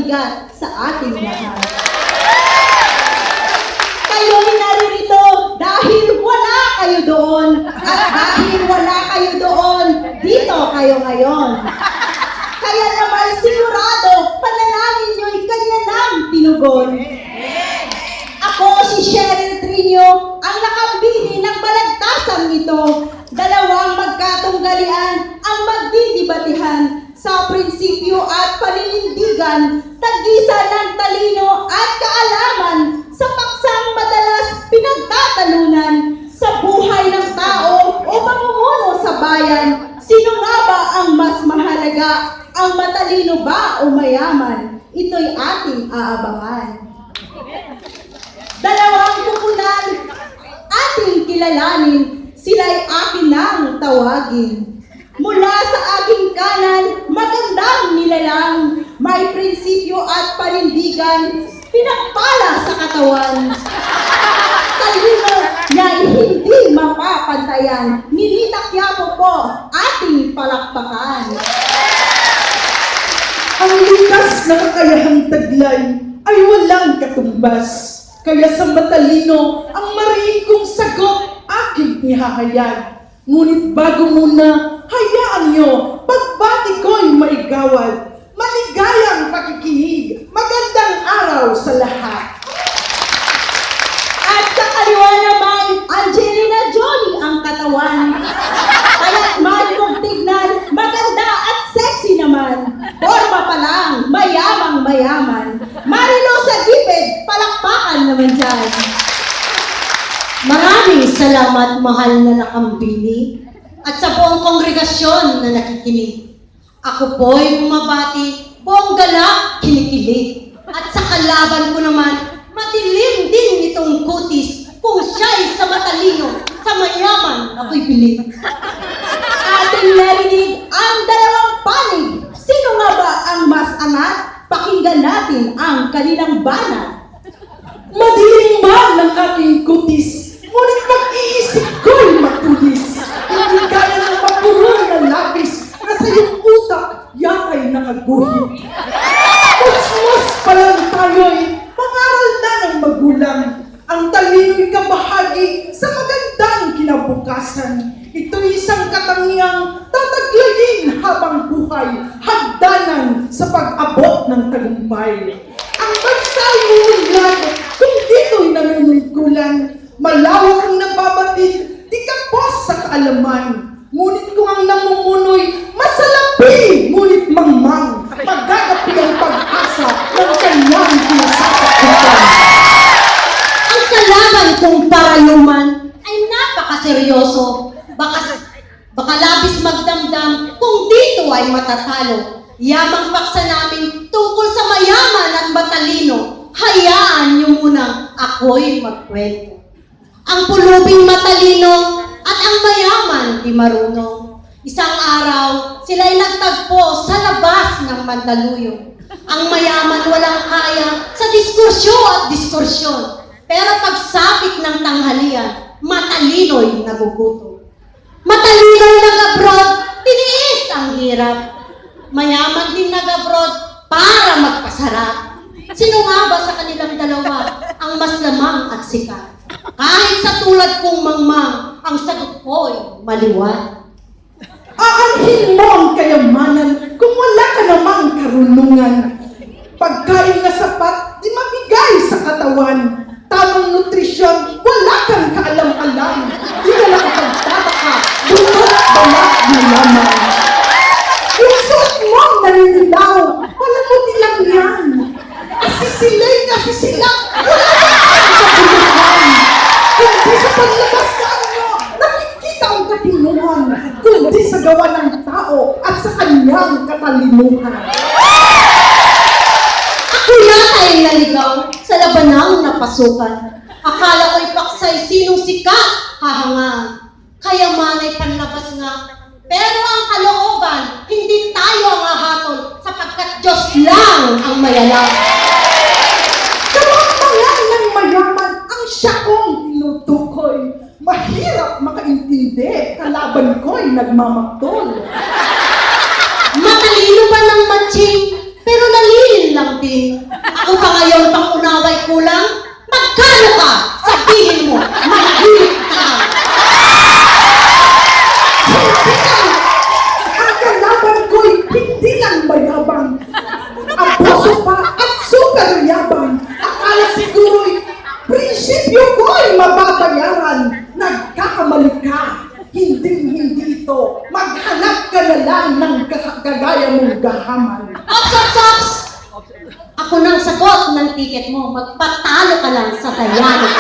mabigat sa ating lahat. Kayo'y naririto dahil wala kayo doon. At dahil wala kayo doon, dito kayo ngayon. Kaya naman sigurado, panalangin nyo'y kanya nang tinugon. Ako si Cheryl Trino, ang nakambili ng balagtasang ito. Dalawang magkatunggalian ang magdidibatehan sa prinsipyo at paninindigan, tagisa ng talino at kaalaman sa paksang madalas pinagtatalunan sa buhay ng tao o mamumuno sa bayan. Sino nga ba ang mas mahalaga? Ang matalino ba o mayaman? Ito'y ating aabangan. Dalawang pupunan ating kilalanin, sila'y akin nang tawagin. Mula sa aking kanan, magandang nilalang, may prinsipyo at panindigan, pinagpala sa katawan. Talino na hindi mapapantayan, nilitakya po ating palakpakan. Ang likas na kakayahang taglay ay walang katumbas. Kaya sa matalino, ang mariing kong sagot aking ihahayag. Ngunit bago muna, hayaan nyo, pagbati ko'y maigawad. Maligayang pakikinig, magandang araw sa lahat. At sa kaliwa naman, Angelina Jolie ang katawan. Kaya't man kong tignan, maganda at sexy naman. Forma pa lang, mayamang mayaman. Marilo sa gipid, palakpakan naman dyan. Maraming salamat, mahal na nakambili, at sa buong kongregasyon na nakikinig. Ako po'y bumabati, buong galak, kinikilig. At sa kalaban ko naman, madilim din itong kutis, kung siya'y sa matalino, sa mayaman ako'y bilib. Ating narinig ang dalawang panig. Sino nga ba ang mas angat? Pakinggan natin ang kanilang banat. Madilim man ng aking kutis, ngunit pag-iisip ko'y matulis. Hindi kaya ng mapurol na lapis na sa iyong utak yata'y nakaguhit. Mus-mus pa lang tayo'y pangaral na ng magulang. Ang talino'y kabahagi sa magandang kinabukasan. Ito'y isang katangiang tataglayin habang buhay, hagdanan sa pag-abot ng tagumpay. Ang bansa'y uunlad kung dito'y nanunungkulan, malawak ang nababatid, di kapos sa kaalaman. Ngunit kung ang namumuno'y masalapi, ngunit mangmang, magagapi ang pag-asa ng kanyang pinasasakutan. Ang kalaban kong parayuman ay napakaseryoso. Baka labis magdamdam kung dito ay matatalo. Yamang paksa namin tungkol sa mayaman at matalino. Hayaan niyo muna ako'y magkwento. Ang pulubing matalino at ang mayaman di marunong. Isang araw, sila'y nagtagpo sa labas ng Mandaluyong. Ang mayaman walang kaya sa diskursyo at diskursyon. Pero pagsapit ng tanghalian, matalino'y nagugutom. Matalino'y nag-abroad, tiniis ang hirap. Mayaman din nag-abroad para magpasarap. Sino nga ba sa kanilang dalawa ang mas lamang at sikat? Kahit sa tulad kong mangmang, ang sagot ko'y maliwan. Aanhin mo ang kayamanan kung wala ka namang karunungan. Pagkain na sapat, di mabigay sa katawan. Tamang nutrisyon, wala kang kaalam-alam. Di ka nakapagtataka, bunot balat na laman. Yung suot mo ang naninilaw, wala mo nilang yan. Asisilay, wala kang sa buluhan. Kundi sa paglabas sa ano, nakikita ang katinuhan. Kundi sa gawa ng tao at sa kanyang katalinuhan. Ako yata ay naligaw sa labanang napasukan. Akala ko'y paksay sinong sikat hahangaan. Kayaman ay panlabas nga. Pero ang kalooban, hindi tayo ang hahatol sapagkat Diyos lang ang mayalang. Kamakmangan ng mayaman ang siya kong tinutukoy. Mahirap makaintindi, kalaban ko'y nagmamaktol. Matalino pa ng matching, pero nalilin lang din gahaman. Ops! Ako nang sagot ng ticket mo. Magpatalo ka lang sa dialogue.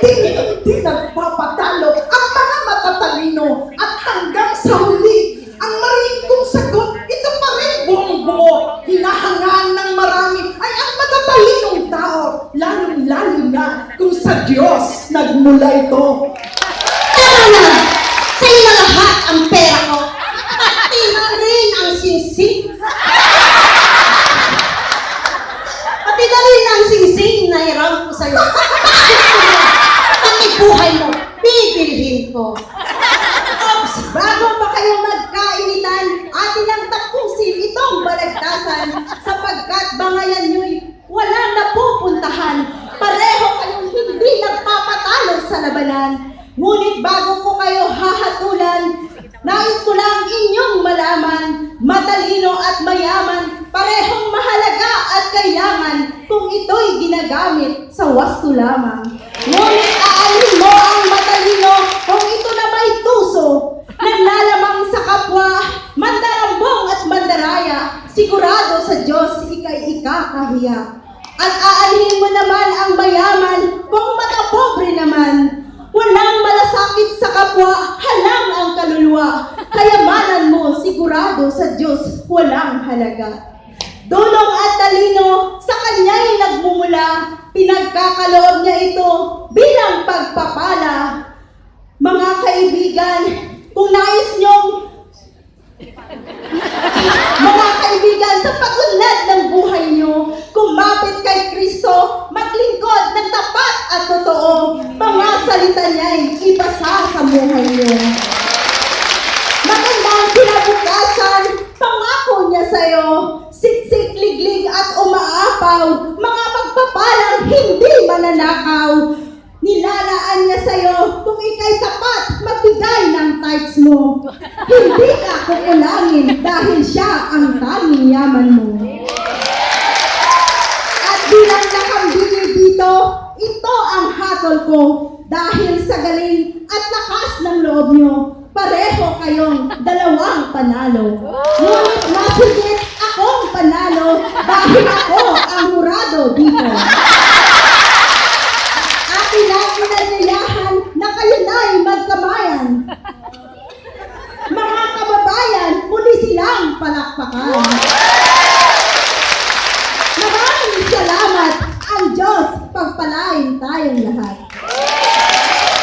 Hindi nagpapatalo ang mga matatalino at hanggang sa huli, ang mariing kong sagot, ito pa rin buong-buo. Hinahangaan ng marami ay ang matatalinong tao, lalong-lalo na kung sa Diyos nagmula ito. Tama na! Sa'yo na lahat ang pera ko. Pati na rin ang singsing. Pati na rin ang singsing na hiram ko sa'yo. Pati buhay mo, bibilhin ko. Ops! Bago pa kayo magkainitan, atin ang tapusin itong balagtasan sapagkat bangayan nyo'y walang napupuntahan. Pareho kayong hindi nagpapatalo sa labanan. Ngunit bago ko kayo hahatulan, nais ko lang inyong malaman, matalino at mayaman, parehong mahalaga at kailangan kung ito'y ginagamit sa wasto lamang. Ngunit aalin mo ang matalino kung ito na may tuso, naglalamang sa kapwa, mandarambong at mandaraya, sigurado sa Diyos ika'y ikakahiya. At aalhin mo naman ang mayaman kung matapobre naman, walang malasakit sa kapwa, halang ang kaluluwa. Kayamanan mo, sigurado sa Diyos, walang halaga. Dulong at talino, sa kanya'y nagmumula, pinagkakaloob niya ito bilang pagpapala. Mga kaibigan, kung nais niyong mga kaibigan, sa pag-unlad ng buhay niyo, kumapit kay Kristo, maglingkod ng tapat at totoo, mga salita niya'y ipasa sa buhay niyo. Magandang kinabukasan, pangako niya sa'yo, siksik, liglig at umaapaw, mga pagpapalang hindi mananakaw. Nilalaan niya sa'yo kung ika'y tapat, magbigay ng tithes mo. Hindi ka kukulangin dahil siya ang tanging yaman mo. At bilang nakambili dito, ito ang hatol ko dahil sa galing at lakas ng loob nyo, pareho kayong dalawang panalo. Ngunit masigit akong panalo dahil ako ang hurado dito.